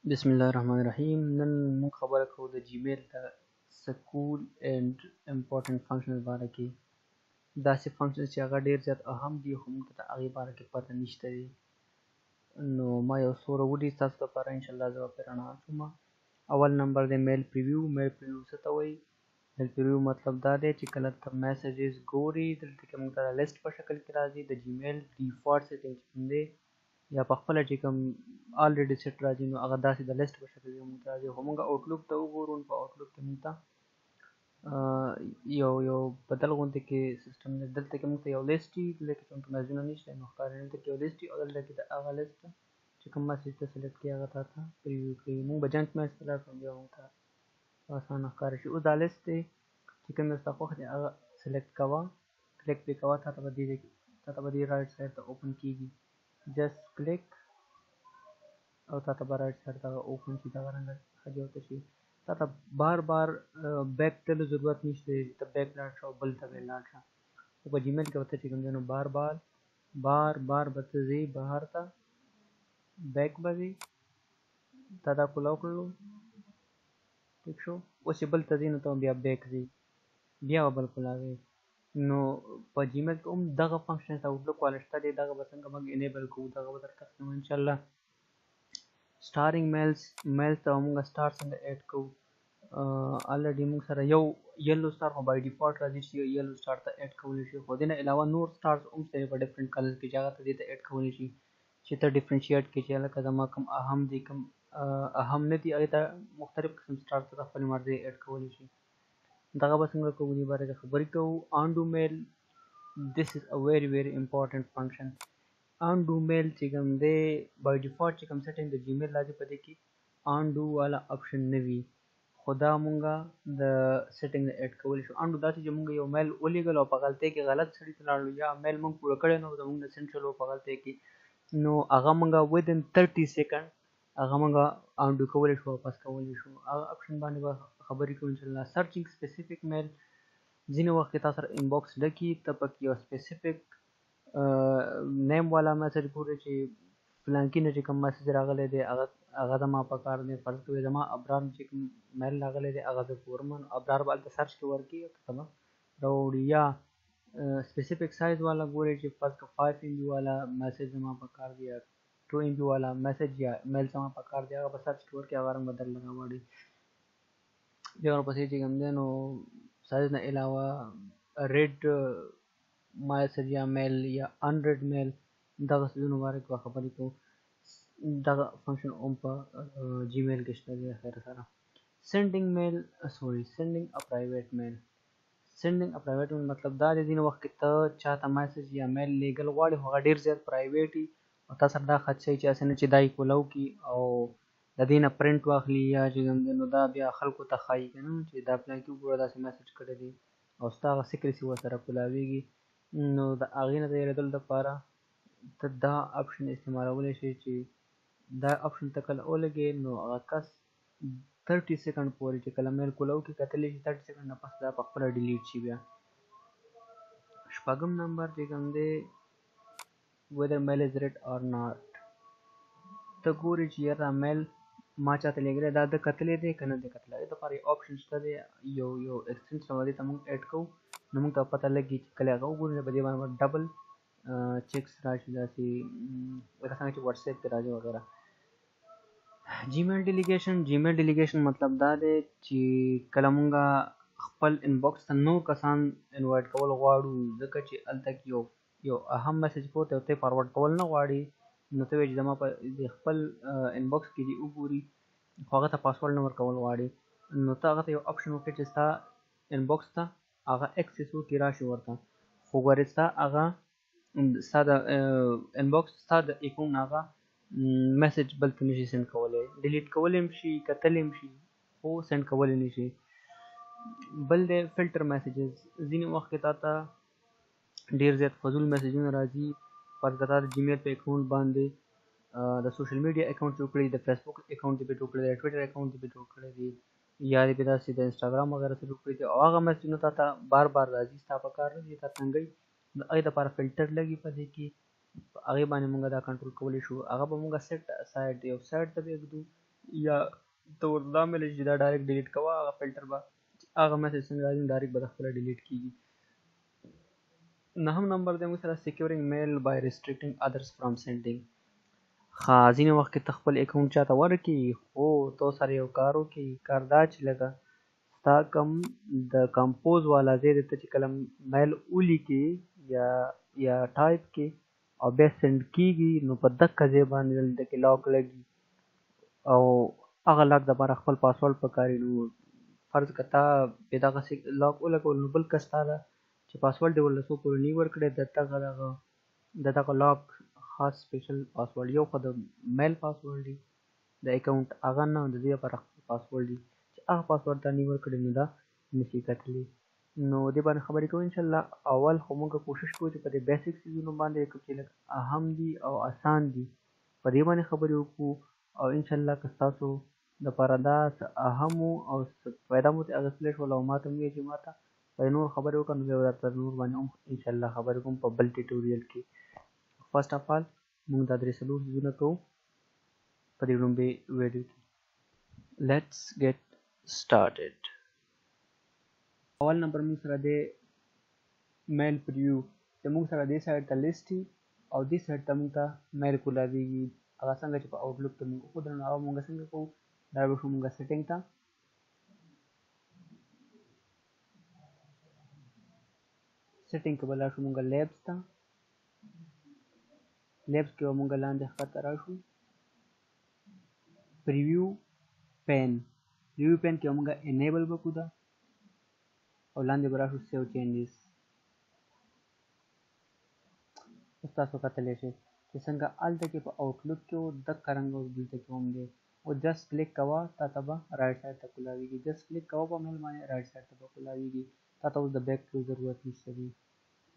بسم الله الرحمن الرحیم. نن موږ خبره کوو د جیمیل د سکول اینڈ امپورټنٹ فنکشنز باره کې. داسې فنکشنز چې هغه ډېر زیات اهم دي خو موږ ته د هغې باره کې پته نشته دی. نو ما یو څو راوړي تاسو لپاره، انشاءالله زه به پرې رڼا اچوم. اول نمبر دی میل پریویو. میل پریویو څه ته وایي؟ میل پریویو مطلب دا دی چې کله ته میسیجز ګوري، دلته کې موږ ته د لیست په شکل کې راځي. د جیمیل ډیفالټ سیټینګ چې کوم دی یا په خپله چې کوم الریډي سیټ راځي نو هغه داسې د لیست په شکل کې موږ ته راځي. خو موږ آوټلوک ته وګورو، په آوټلوک کې موږ ته یو بدل غوندې کې سیسټم دی. دلته کې موږ ته یو لیست وي، دلته کې چونکې میسجونه نشته نو ښکاري. دلته کې یو لیست وي او دلته کې د هغه لیست چې کوم میسج ته سلیکټ کړي هغه تا ته پریویو کوي. موږ به جنک میسج ته لاړ شو، بیا موږ ته اسانه ښکاره شي. اوس دا لیست دی چې کوم ستا خوښ دی هغه سلیکټ کوه، کلیک پرې کوه، تا ته به دې رایټ سایډ ته اوپن کېږي. جسټ کلیک او تا ته به رایټ سایډ ته اوپن شي، دغه رنګه خجې ورته شي. تا ته بار بار بیک تلو ضرورت نشته دی، ته بیک لاړ شه او بل ته به لاړ شه. خو په جیمیل کې به ته چې کوم دی نو بار بار به ته ځې بهر ته، بیک به ځې، تا دا کولاو کړلو، ټیک شو. اوس چې بل ته ځې نو ته بیا بیک ځې، بیا به بل کولاوې. نو په جیمیل کې هم دغه فنکشن ته آوټلوک والا شته دی، دغه به څنګه موږ انیبل کوو دغه به درته ښیم انشاءالله. سټارینګ میلز ته موږ سټار څنګه ایډ کوو. الریډي موږ سره یو یلو سټار خو بای ډیفالټ راځي چې یلو سټار ته ایډ کولی شي، خو دې نه علاوه نور سټارز هم شته په ډفرنټ کلرز کې چې هغه ته دې ته ایډ کولی شي چې ته ډفرنشیټ کړې چې لکه زما کوم اهم دي کوم اهم نه دي، هغې ته مختلف قسم سټار ته خپلې مرضۍ ایډ کولی شي. دغه به څنګه کوو دې باره کې خبرې کوو. انډو میل، this is a very very important function. انډو میل چې کوم دی بای ډیفالټ چې کوم سیټینګ د جیمیل راځي په دې کې انډو والا آپشن نه وي، خو دا مونږه د سیټینګ نه ایډ کولی شو. انډو دا چې مونږ یو میل ولیږلو او په غلطۍ کې غلط سړي ته لاړو یا میل مونږ پوره کړی نه و زمونږ نه سینډ شولو په غلطۍ کې، نو هغه مونږه ودن 30 سیکنډ هغه مونږه انډو کولی شو، واپس کولی شو. هغه آپشن باندې به خبرې کوو انشاءالله. سرچینګ سپیسیفیک میل، ځینې وخت کې تاسو سره انباکس ډکي، ته پکې یو سپیسیفیک نیم والا میسج ګورئ چې فلانکي نه چې کوم میسج راغلی دی هغه زما په کار دی. فرض کوئ زما ابرار چې کوم میل راغلی دی هغه زه ګورم، ابرار به هلته سرچ کې ورکړي ته به راوړي. یا سپیسیفیک سایز والا ګورئ چې فرض کړه 5 MB والا میسج زما په کار دی یا 2 MB والا میسج یا میل زما په کار دی، هغه به سرچ کې ورکړي، هغه رنګ به درله راوړي. بیا ورپسې چې کوم دی نو سایز نه علاوه ریډ میسج یا میل یا انریډ میل، دغه څیزونو باره کې به خبرې کوو. دغه فنکشن هم په جیمیل کې شته دی. خیر سره سینډینګ میل سینډینګ ا پرایویټ میل. سینډینګ ا پرایویټ میل مطلب دا دی ځینې وخت کې ته چاته میسج یا میل لیږل غواړې خو هغه ډېر زیات پرایویټ وي او تا سره دا خدشه وي چې هسې نه چې دا یې کولاو کړي او د دې نه پرنټ واخلي یا چې کوم دی نو دا بیا خلکو ته ښایي که نه چې دا پلانکي وګوره داسې میسج کړی دی او ستا هغه سیکرسي ورسره کولاویږي. نو د هغې نه د یېرېدلو دپاره ته دا آپشن استعمالولی شي چې دا آپشن ته کله ولګې نو هغه کس 30 سیکنډ پورې چې کله میل کولاو کې کتلی شي 30 سیکنډ نه پس دا په خپله ډیلیټ شي. بیا شپږم نمبر چې کوم دی whether mail is read or not. ته ګورې چې یاره میل ما چاته لیږلی دا ده کتلی دی که نه دی کتلی. دې دپاره یو آپشن شته دی، یو ایکسټنشن دې ته موږ ایډ کوو نو موږ ته پته لګي چې کله هغه وګورو نو په دې باندې ډبل چیکس راشي، داسې لکه څنګه چې واتساپ کې راځي وغیره. جیمیل ډیلیګیشن مطلب دا دی چې کله مونږ خپل انباکس ته نور کسان انوایټ کول غواړو ځکه چې هلته کې یو اهم میسج پروت دی او ته یې فارورډ کول نه غواړې نو ته وایې چې زما په خپل انباکس کې دې وګوري خو هغه ته پاسورډ نه ورکول غواړې نو ته هغه ته یو آپشن وکړې چې ستا انباکس ته هغه اکسس وکړي راشي ورته، خو ګورې ستا د انباکس ستا د اکاونټ نه هغه میسج بل ته نشي سینډ کولی، ډیلیټ کولی هم شي کتلی هم شي خو سینډ کولی نه شي. بل دی فلټر میسیجز. ځینې وخت کې تا ته ډېر زیات فضول میسیجونه راځي، فرض کړه تا د جیمیل په اکاونټ باندې د سوشل میډیا اکاونټ جوړ کړی، د فیسبوک اکاونټ دې پې جوړ کړی دی، د ټویټر اکاونټ دې پې جوړ کړی دی یا دې پې داسې د انسټاګرام وغیره څه جوړ کړي دي او هغه میسیجونه تا ته بار راځي، ستا په کار نه دي، تا تنګوي. د هغې دپاره فلټر لګي په دې کې، په هغې باندې مونږ دا کنټرول کولی شو. هغه به مونږ سیټ اسایډ یو سایډ ته به ږدو یا ته ورته دا ویلی چې دا ډایرکټ ډیلیټ کوه هغه فلټر به هغه میسج څنګه راځي ډایرکټ به خپله ډیلیټ کېږي. نهم نمبر دی موږ سره سیکیورینګ میل بای ریسټریکټینګ ادرس فرام سینډینګ. ځینې وخت کې ته خپل اکاونټ چاته ورکړي خو تو سره یو کار وکړي، کار دا چې لکه ستا کوم د کمپوز والا ځای دی ته چې کله میل ولیکې یا ټایپ کې او بیا سینډ کېږي نو په دقه ځای باندې دلته کې لاک لګي او هغه لاک دپاره خپل پاسورډ پکاري. نو فرض که تا بې دغسې لاک ولګول نو بل کس تا ده چې پاسورډ دې ورله څو پورې نه وي ورکړی د دغه لاک خاص سپیشل پاسورډ یو خو د میل پاسورډ دی د اکاونټ هغه نه د دې لپاره خپل پاسورډ دی چې هغه پاسورډ تا نه وي ورکړی نو دا نشي کتلی. نو دې باندې خبرې کوو انشاءالله. اول خو موږ کوشش کوو چې په دې بیسک څیزونو باندې چې لږ اهم دي او اسان دي په دې باندې خبرې وکړو او انشاءالله که ستاسو دپاره دا څه اهم او څه فایده مو ترې اخیستلی شول او ما ته ووایئ چې ما ته په دې نور خبرې وکړه نو بیا به درته نور باندې هم انشاءالله خبرې کوم په بل ټیټوریل کې. فرسټ اف آل موږ دا درې څلور څیزونه کوو په دې لومړۍ ویډیو کې. لیټس ګیټ سټارټډ. اول نمبر موږ سره دی میل پریویو چې موږ سره دې سایډ ته لیسټ او دې سایډ ته موږ ته میل کولاویږي هغه څنګه چې په آوټلوک کې موږ وښودل نو هغه موږ څنګه کوو دا به شو موږ سیټینګ ته سیټینګ کې به لاړ شو موږ لیبس ته لیبس کې به موږ لاندې ښکته راشو پریویو پین کې به موږ انیبل به کړو دا او لاندې به راشو سیو چینجز. اوس تاسو کتلی شئ چې څنګه هلته کې په آوټلوک کې و دقه رنګه اوس دلته کې هم دی. او جسټ کلیک کوه تا ته به رایټ سایډ ته کولاویږي جسټ کلیک کوه په میل باندې رایټ سایډ ته به کولاویږي تا ته اوس د بیک کړو ضرورت نشته دی.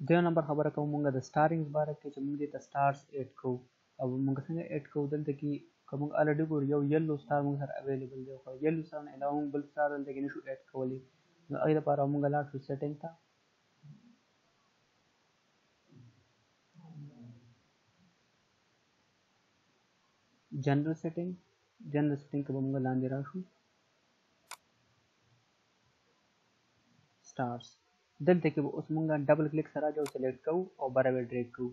دویم نمبر خبره کوو موږ د سټارینګز باره کې چې موږ دې ته سټارز ایډ کوو او موږ څنګه ایډ کوو دلته کې که موږ الریډي ګورو یو یلو سټار موږ سره اویلیبل دی خو یلو سټار نه علاوه موږ بل سټار دلته کې نشو ایډ کولی نو هغې دپاره موږ لاړ شو سیټینګ ته جنرل سیټینګ کې به موږ لاندې راشو سټارز دلته کې به اوس موږ ډبل کلیک سره راځو سلیکټ کوو او بره به ډریګ کوو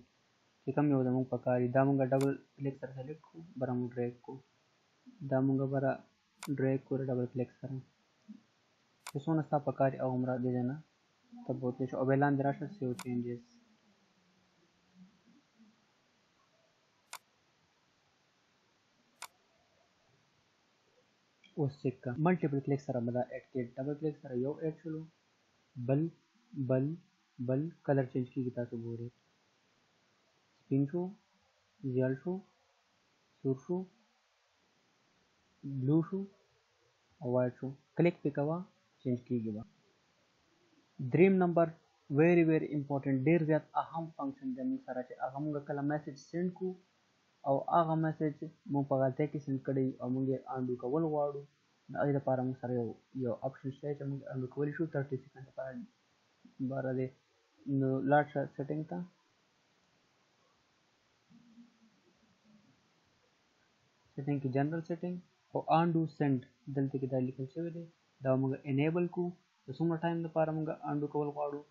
چې کوم یو زموږ پکار دي دا موږ ډبل کلیک سره سلیکټ کوو بره موږ ډریګ کوو دا موږ بره ډریګ کوو ډبل کلیک سره چې څونه ستا پکار دي او هغومره دې ځای نه ته بوتلی شو او بیا لاندې راشه سیو چینجز اوس چیک کړه ملټیپل کلیک سره به دا ایډ کړي ډبل کلیک سره یو ایډ شولو بل کلر چینج کېږي تاسو ګورئ سپین شو زیړ شو سور شو بلو شو او وایټ شو کلیک پې کوه چینج کېږي به. دریم نمبر ویری امپورټنټ ډېر زیات اهم فنکشن دی موږ سره چې هغه موږ کله میسج سینډ کړو او هغه میسج موږ په غلطۍ کې سینډ کړی او موږ یې انډو کول غواړو د هغې لپاره موږ سره یو اپشن شته چې موږ انډو کولی شو 30 سیکنډ لپاره باره دی نو لاړ شه سیټینګ ته سیټینګ کې جنرل سیټینګ او انډو سینډ دلته کې دا لیکل شوی دی دا موږ انیبل کړو د څومره ټایم لپاره موږ انډو کول غواړو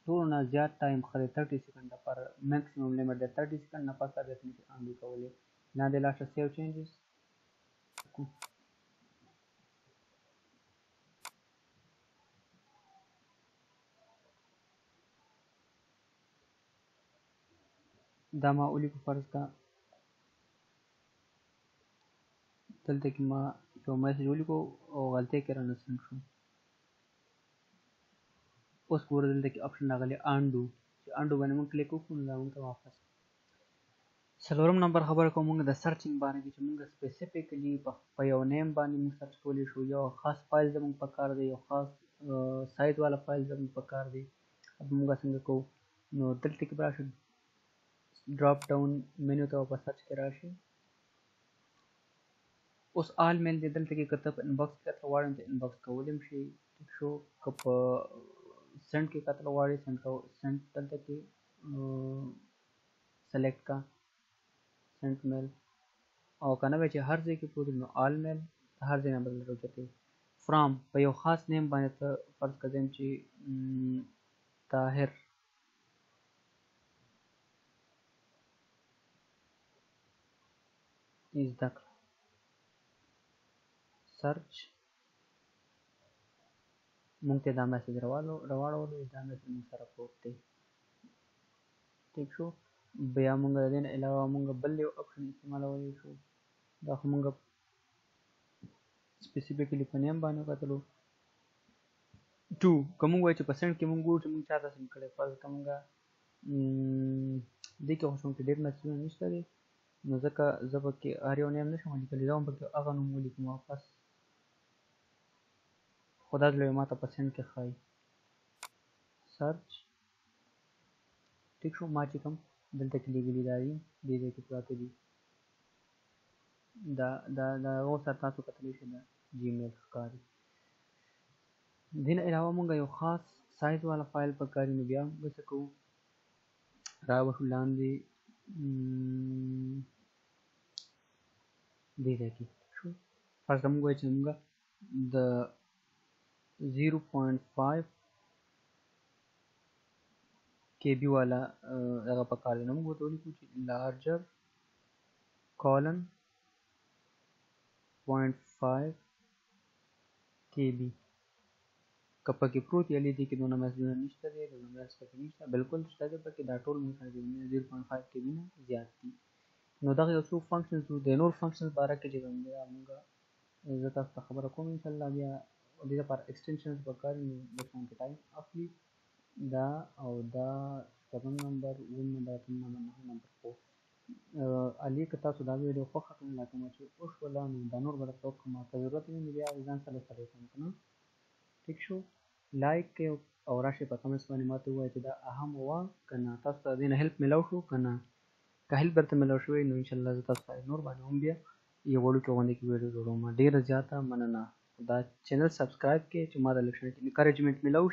ټولو نه زیات ټایم ښه دی 30 سیکنډ لپاره میکسیمم لیمټ دی 30 سیکنډ نه پس بیا ته نشي انډو کولی لاندې لاړ شه سیو چینجز دا ما ولیکو فرض کا دلته کې ما یو میسج ولیکو او غلطۍ کې رانه سینډ شو اوس ګوره دلته کې آپشن راغلی انډو چې انډو باندې موږ کلیک وکړو نو دا موږ ته واپس څلورم نمبر خبره کوم موږ د سرچینګ باره کې چې موږ سپیسیفیکلی په یو نیم باندې موږ سرچ کولی شو یو خاص فایل زموږ پکار دی یو خاص سایز والا فایل زموږ پکار دی موږ څنګه کوو نو دلته کې به راشو ډراپ ډاون مینیو ته په سرچ کې راشي اوس آل میل دی دلته کې که ته په انباکس کې کتل غواړې ته انباکس کولی هم شي ټیک شو که په سینډ کې کتل غواړې سینډ دلته کې سلیکټ کا سینډ میل او که نه وی چې هر ځای کې پرېږدو نو آل میل هر ځای نه بدل راوچتې. فرام په یو خاص نیم باندې ته فرض کړم چې طاهر زده کړه. سرچ مونږ ته دا میسج راواړولو دا میسج مونږ سره پروت دی. ٹھیک شو. بیا مونږ د دې نه علاوه مونږ بل یو اپشن استعمالولی شو. دا خو مونږ سپیسیفیکلی په نیم باندې کتلو. 2 که مونږ وایو چې په سینډ کې مونږ وایو چې مونږ چاته سینډ کړی، فرض که مونږ دې کې خو څومره ډېر میسجونه نشته دی، نو ځکه زه پکې هر یو نیم نشم ولیکلی، زه هم پکې هغه نوم ولیکم واپس. خو دا زړه ما ته په سینډ کې ښایي. سرچ ټیک شو. ما چې کوم دلته کې لیږلي دا دي دې ځای کې پراته دي. دا هغو سره تاسو کتلی شئ د جیمیل ښکاري. دې نه علاوه مونږ یو خاص سایز والا فایل پکاري، نو بیا موږ څه کوو، راوښو لاندې دې ځای کې شو. فرض که مونږ وایو چې مونږ د 0.5 KB والا هغه پکار دی، نو موږ ورته ولیکو چې لارجر کالن 0.5 KB. که پکې پروت یا دې کې دونه میسجونه نشته دی، دونه میسج پکې نشته، بالکل شته دی پکې، دا ټول موږ سره د 0.5 KB نه زیات دي. نو دغه یو څو فنکشنز وو. د نور فنکشنز باره کې چې کوم دی موږ زه تاسو ته خبره کوم انشاءالله. بیا دې لپاره ایکسټینشنز پکار دي، نو لږ شانتې ټایم اخلي. دا او دا 7 نمبر 9 نمبر 3 نمبر 9 نمبر 4 علي که تاسو دا ویډیو خوښه کړئ لکه ما چې وشوله، نو دا نور به درته وکړم، که ضرورت وي نو بیا ځان سره وکړم که نه. ټیک شو. لایک کړئ او راشئ په کمنټس باندې ما ته ووایئ چې دا اهم وه که نه، تاسو ته د دې نه هیلپ میلاو شو که نه. که هیلپ درته میلاو شوی نو انشاءالله زه تاسو سره نور باندې هم بیا یو وړوکې غوندې کې ویډیو جوړوم. ډېره زیاته مننه. دا چینل سبسکرایب کړئ چې ما ته لږ انکریجمنټ میلاو شي.